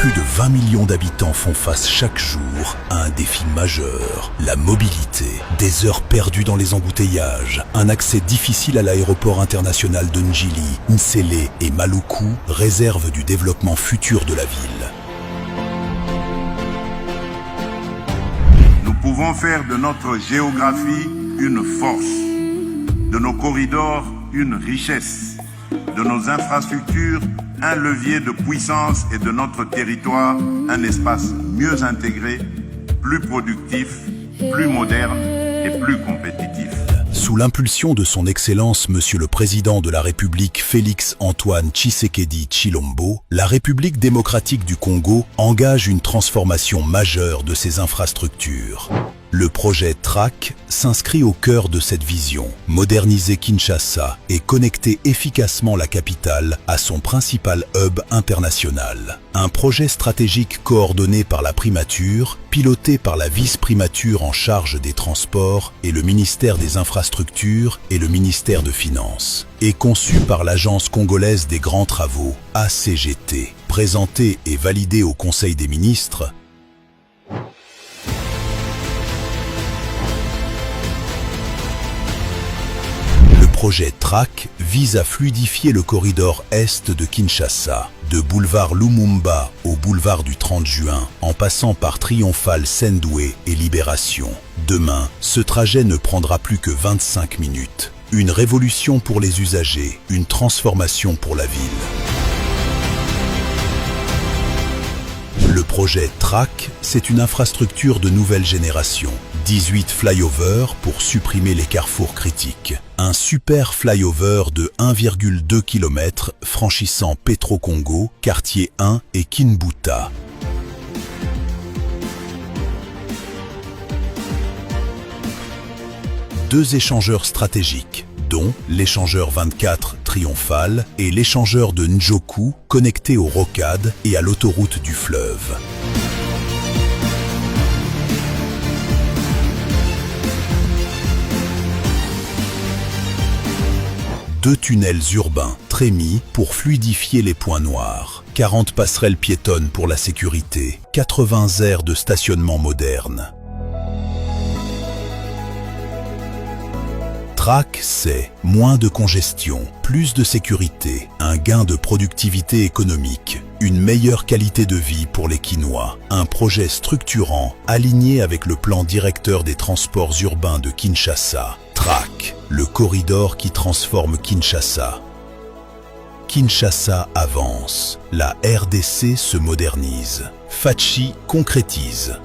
Plus de 20 millions d'habitants font face chaque jour à un défi majeur, la mobilité. Des heures perdues dans les embouteillages, un accès difficile à l'aéroport international de Njili, Nsele et Maluku réservent du développement futur de la ville. Nous pouvons faire de notre géographie une force, de nos corridors une richesse, de nos infrastructures un levier de puissance et de notre territoire un espace mieux intégré, plus productif, plus moderne et plus compétitif. Sous l'impulsion de son Excellence Monsieur le Président de la République Félix-Antoine Tshisekedi Tshilombo, la République démocratique du Congo engage une transformation majeure de ses infrastructures. Le projet TRAC s'inscrit au cœur de cette vision, moderniser Kinshasa et connecter efficacement la capitale à son principal hub international. Un projet stratégique coordonné par la primature, piloté par la vice-primature en charge des transports et le ministère des Infrastructures et le ministère de Finances, et conçu par l'Agence congolaise des grands travaux, ACGT, présenté et validé au Conseil des ministres. Le projet TRAC vise à fluidifier le corridor est de Kinshasa, de boulevard Lumumba au boulevard du 30 juin, en passant par Triomphal Sendoué et Libération. Demain, ce trajet ne prendra plus que 25 minutes. Une révolution pour les usagers, une transformation pour la ville. Le projet TRAC, c'est une infrastructure de nouvelle génération. 18 flyovers pour supprimer les carrefours critiques. Un super flyover de 1,2 km franchissant Petro-Congo, quartier 1 et Kinbuta. Deux échangeurs stratégiques, dont l'échangeur 24 Triomphal et l'échangeur de Njoku connectés aux rocades et à l'autoroute du fleuve. Deux tunnels urbains, trémies, pour fluidifier les points noirs. 40 passerelles piétonnes pour la sécurité. 80 aires de stationnement modernes. TRAC, c'est moins de congestion, plus de sécurité, un gain de productivité économique, une meilleure qualité de vie pour les Kinois, un projet structurant aligné avec le plan directeur des transports urbains de Kinshasa. TRAC, le corridor qui transforme Kinshasa. Kinshasa avance, la RDC se modernise. Fachi concrétise.